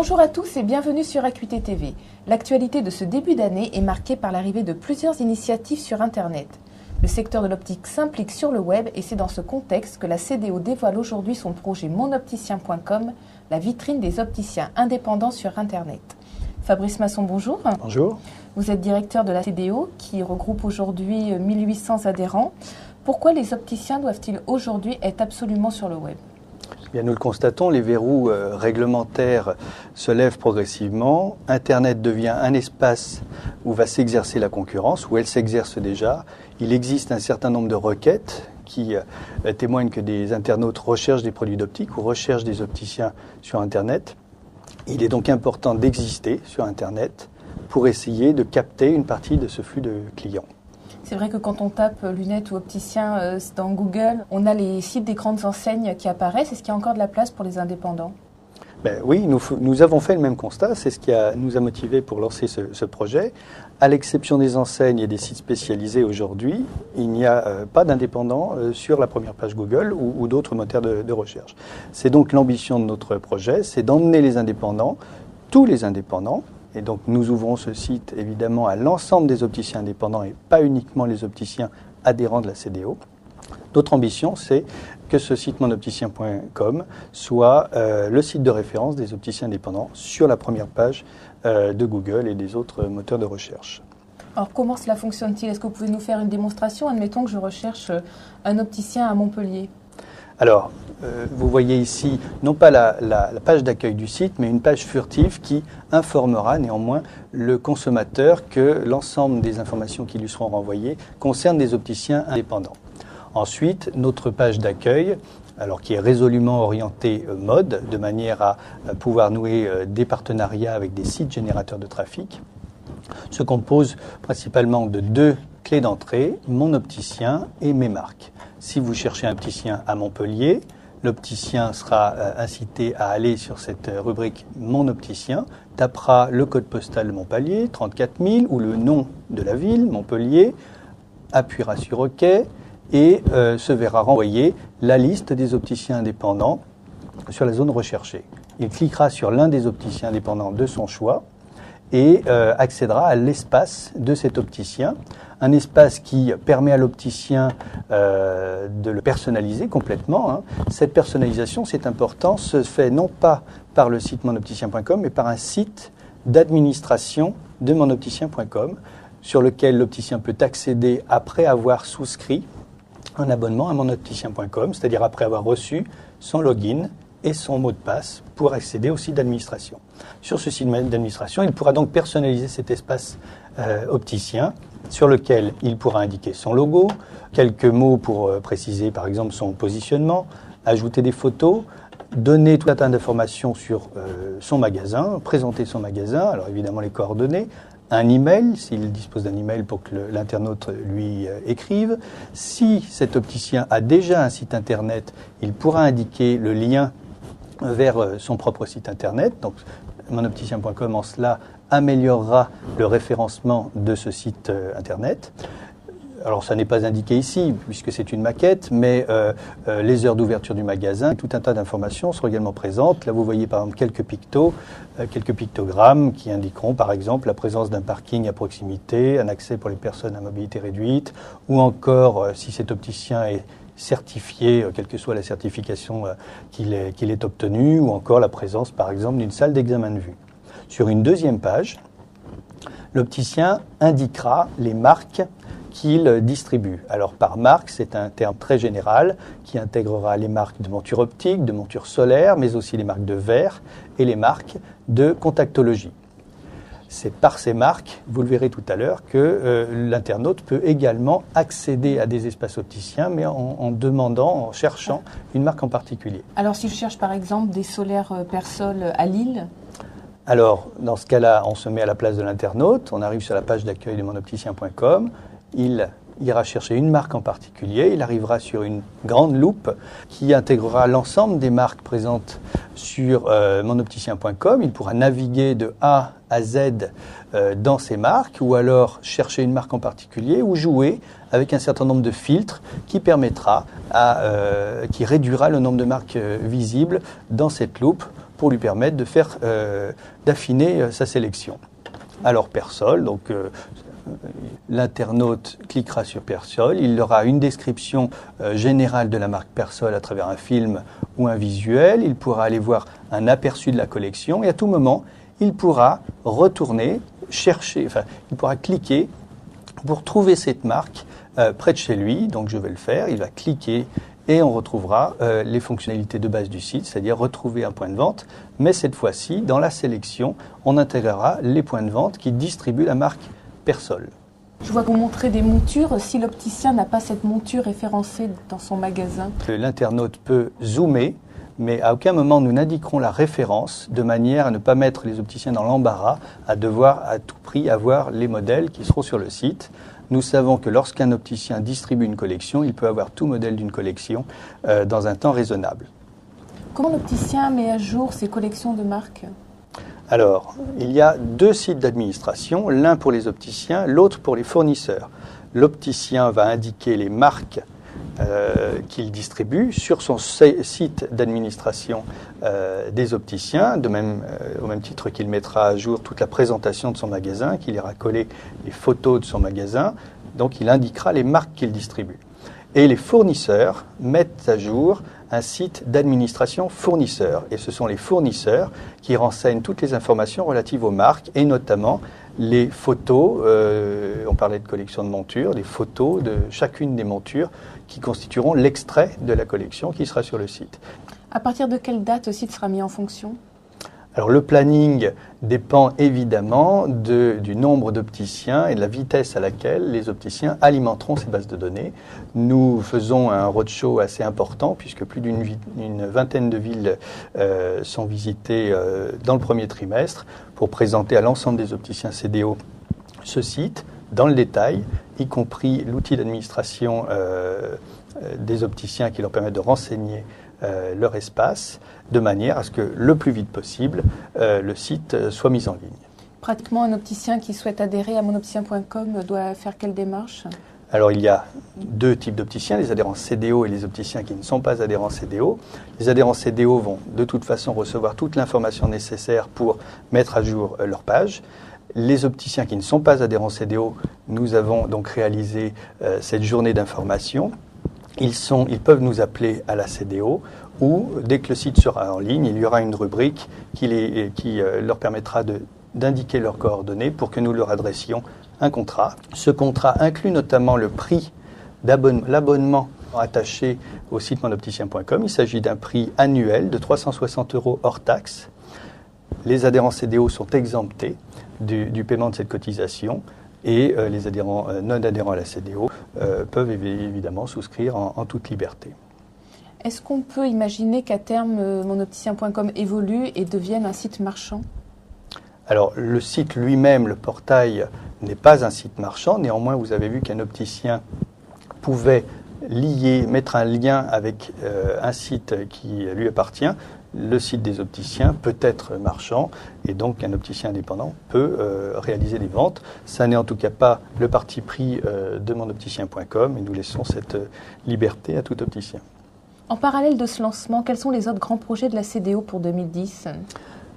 Bonjour à tous et bienvenue sur Acuité TV. L'actualité de ce début d'année est marquée par l'arrivée de plusieurs initiatives sur Internet. Le secteur de l'optique s'implique sur le web et c'est dans ce contexte que la CDO dévoile aujourd'hui son projet monopticien.com, la vitrine des opticiens indépendants sur Internet. Fabrice Masson, bonjour. Bonjour. Vous êtes directeur de la CDO qui regroupe aujourd'hui 1800 adhérents. Pourquoi les opticiens doivent-ils aujourd'hui être absolument sur le web ? Bien, nous le constatons, les verrous réglementaires se lèvent progressivement. Internet devient un espace où va s'exercer la concurrence, où elle s'exerce déjà. Il existe un certain nombre de requêtes qui témoignent que des internautes recherchent des produits d'optique ou recherchent des opticiens sur Internet. Il est donc important d'exister sur Internet pour essayer de capter une partie de ce flux de clients. C'est vrai que quand on tape lunettes ou opticien dans Google, on a les sites des grandes enseignes qui apparaissent. Est-ce qu'il y a encore de la place pour les indépendants ? Oui, nous avons fait le même constat. C'est ce qui nous a motivés pour lancer ce projet. À l'exception des enseignes et des sites spécialisés aujourd'hui, il n'y a pas d'indépendants sur la première page Google ou d'autres moteurs de recherche. C'est donc l'ambition de notre projet, c'est d'emmener les indépendants, tous les indépendants. Et donc nous ouvrons ce site évidemment à l'ensemble des opticiens indépendants et pas uniquement les opticiens adhérents de la CDO. Notre ambition, c'est que ce site monopticien.com soit le site de référence des opticiens indépendants sur la première page de Google et des autres moteurs de recherche. Alors comment cela fonctionne-t-il ? Est-ce que vous pouvez nous faire une démonstration ? Admettons que je recherche un opticien à Montpellier. Alors, vous voyez ici, non pas la page d'accueil du site, mais une page furtive qui informera néanmoins le consommateur que l'ensemble des informations qui lui seront renvoyées concernent des opticiens indépendants. Ensuite, notre page d'accueil, alors qui est résolument orientée mode, de manière à pouvoir nouer des partenariats avec des sites générateurs de trafic, se compose principalement de deux clés d'entrée, mon opticien et mes marques. Si vous cherchez un opticien à Montpellier, l'opticien sera incité à aller sur cette rubrique « Mon opticien », tapera le code postal de Montpellier, 34 000, ou le nom de la ville, Montpellier, appuiera sur OK et se verra renvoyer la liste des opticiens indépendants sur la zone recherchée. Il cliquera sur l'un des opticiens indépendants de son choix et accédera à l'espace de cet opticien, un espace qui permet à l'opticien de le personnaliser complètement. Cette personnalisation, c'est important, se fait non pas par le site monopticien.com, mais par un site d'administration de monopticien.com sur lequel l'opticien peut accéder après avoir souscrit un abonnement à monopticien.com, c'est-à-dire après avoir reçu son login et son mot de passe pour accéder au site d'administration. Sur ce site d'administration, il pourra donc personnaliser cet espace opticien sur lequel il pourra indiquer son logo, quelques mots pour préciser par exemple son positionnement, ajouter des photos, donner tout un tas d'informations sur son magasin, présenter son magasin, alors évidemment les coordonnées, un email, s'il dispose d'un email pour que l'internaute lui écrive. Si cet opticien a déjà un site internet, il pourra indiquer le lien vers son propre site internet. Donc, monopticien.com en cela améliorera le référencement de ce site internet. Alors, ça n'est pas indiqué ici, puisque c'est une maquette, mais les heures d'ouverture du magasin, tout un tas d'informations seront également présentes. Là, vous voyez par exemple quelques pictogrammes qui indiqueront par exemple la présence d'un parking à proximité, un accès pour les personnes à mobilité réduite, ou encore, si cet opticien est certifié, quelle que soit la certification qu'il ait obtenue, ou encore la présence, par exemple, d'une salle d'examen de vue. Sur une deuxième page, l'opticien indiquera les marques qu'il distribue. Alors, par marque, c'est un terme très général qui intégrera les marques de montures optiques, de montures solaires, mais aussi les marques de verre et les marques de contactologie. C'est par ces marques, vous le verrez tout à l'heure, que l'internaute peut également accéder à des espaces opticiens, mais en cherchant une marque en particulier. Alors si je cherche par exemple des solaires Persol à Lille ? Alors, dans ce cas-là, on se met à la place de l'internaute, on arrive sur la page d'accueil de monopticien.com, il ira chercher une marque en particulier, il arrivera sur une grande loupe qui intégrera l'ensemble des marques présentes sur monopticien.com. Il pourra naviguer de A à Z dans ces marques ou alors chercher une marque en particulier ou jouer avec un certain nombre de filtres qui permettra qui réduira le nombre de marques visibles dans cette loupe pour lui permettre d'affiner sa sélection. Alors Persol, donc l'internaute cliquera sur Persol, il aura une description générale de la marque Persol à travers un film ou un visuel, il pourra aller voir un aperçu de la collection et à tout moment, il pourra retourner, chercher, il pourra cliquer pour trouver cette marque près de chez lui. Donc je vais le faire, il va cliquer et on retrouvera les fonctionnalités de base du site, c'est-à-dire retrouver un point de vente, mais cette fois-ci, dans la sélection, on intégrera les points de vente qui distribuent la marque Persol. Je vois que vous montrez des montures. Si l'opticien n'a pas cette monture référencée dans son magasin, l'internaute peut zoomer, mais à aucun moment nous n'indiquerons la référence de manière à ne pas mettre les opticiens dans l'embarras, à devoir à tout prix avoir les modèles qui seront sur le site. Nous savons que lorsqu'un opticien distribue une collection, il peut avoir tout modèle d'une collection dans un temps raisonnable. Comment l'opticien met à jour ses collections de marques ? Alors, il y a 2 sites d'administration, l'un pour les opticiens, l'autre pour les fournisseurs. L'opticien va indiquer les marques qu'il distribue sur son site d'administration des opticiens, au même titre qu'il mettra à jour toute la présentation de son magasin, qu'il ira coller les photos de son magasin, donc il indiquera les marques qu'il distribue. Et les fournisseurs mettent à jour un site d'administration fournisseur. Et ce sont les fournisseurs qui renseignent toutes les informations relatives aux marques et notamment les photos, on parlait de collection de montures, les photos de chacune des montures qui constitueront l'extrait de la collection qui sera sur le site. À partir de quelle date le site sera mis en fonction ? Alors le planning dépend évidemment du nombre d'opticiens et de la vitesse à laquelle les opticiens alimenteront ces bases de données. Nous faisons un roadshow assez important puisque plus d'une vingtaine de villes sont visitées dans le premier trimestre pour présenter à l'ensemble des opticiens CDO ce site dans le détail, y compris l'outil d'administration des opticiens qui leur permet de renseigner leur espace, de manière à ce que le plus vite possible, le site soit mis en ligne. Pratiquement, un opticien qui souhaite adhérer à monopticien.com doit faire quelle démarche ? Alors, il y a 2 types d'opticiens, les adhérents CDO et les opticiens qui ne sont pas adhérents CDO. Les adhérents CDO vont de toute façon recevoir toute l'information nécessaire pour mettre à jour leur page. Les opticiens qui ne sont pas adhérents CDO, nous avons donc réalisé cette journée d'information. Ils peuvent nous appeler à la CDO ou, dès que le site sera en ligne, il y aura une rubrique qui leur permettra d'indiquer leurs coordonnées pour que nous leur adressions un contrat. Ce contrat inclut notamment le prix l'abonnement attaché au site monopticien.com. Il s'agit d'un prix annuel de 360 € hors taxe. Les adhérents CDO sont exemptés du paiement de cette cotisation. Et les adhérents non adhérents à la CDO peuvent évidemment souscrire en toute liberté. Est-ce qu'on peut imaginer qu'à terme, monopticien.com évolue et devienne un site marchand ? Alors, le site lui-même, le portail, n'est pas un site marchand. Néanmoins, vous avez vu qu'un opticien pouvait mettre un lien avec un site qui lui appartient. Le site des opticiens peut être marchand et donc un opticien indépendant peut réaliser des ventes. Ça n'est en tout cas pas le parti pris de monopticien.com et nous laissons cette liberté à tout opticien. En parallèle de ce lancement, quels sont les autres grands projets de la CDO pour 2010 ?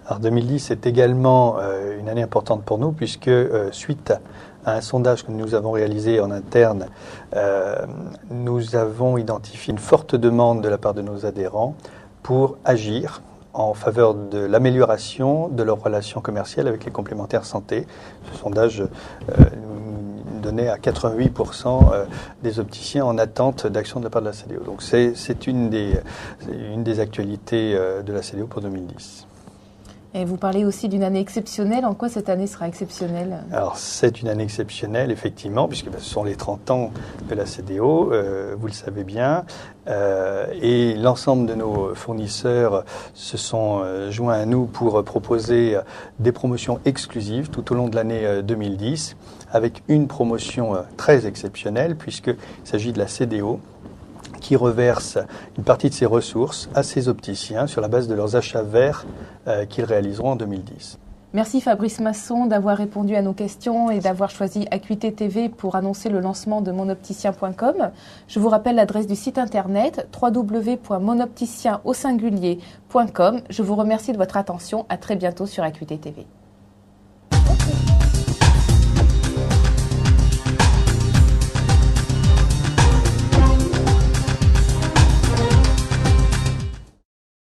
Alors 2010 est également une année importante pour nous puisque suite à un sondage que nous avons réalisé en interne, nous avons identifié une forte demande de la part de nos adhérents pour agir en faveur de l'amélioration de leurs relations commerciales avec les complémentaires santé. Ce sondage nous donnait à 88% des opticiens en attente d'action de la part de la CDO. Donc c'est une des actualités de la CDO pour 2010. Et vous parlez aussi d'une année exceptionnelle. En quoi cette année sera exceptionnelle ? Alors, c'est une année exceptionnelle, effectivement, puisque ce sont les 30 ans de la CDO, vous le savez bien. Et l'ensemble de nos fournisseurs se sont joints à nous pour proposer des promotions exclusives tout au long de l'année 2010, avec une promotion très exceptionnelle, puisqu'il s'agit de la CDO, qui reverse une partie de ses ressources à ses opticiens sur la base de leurs achats verts qu'ils réaliseront en 2010. Merci Fabrice Masson d'avoir répondu à nos questions et d'avoir choisi Acuité TV pour annoncer le lancement de monopticien.com. Je vous rappelle l'adresse du site internet www.monopticien.com. Je vous remercie de votre attention. À très bientôt sur Acuité TV.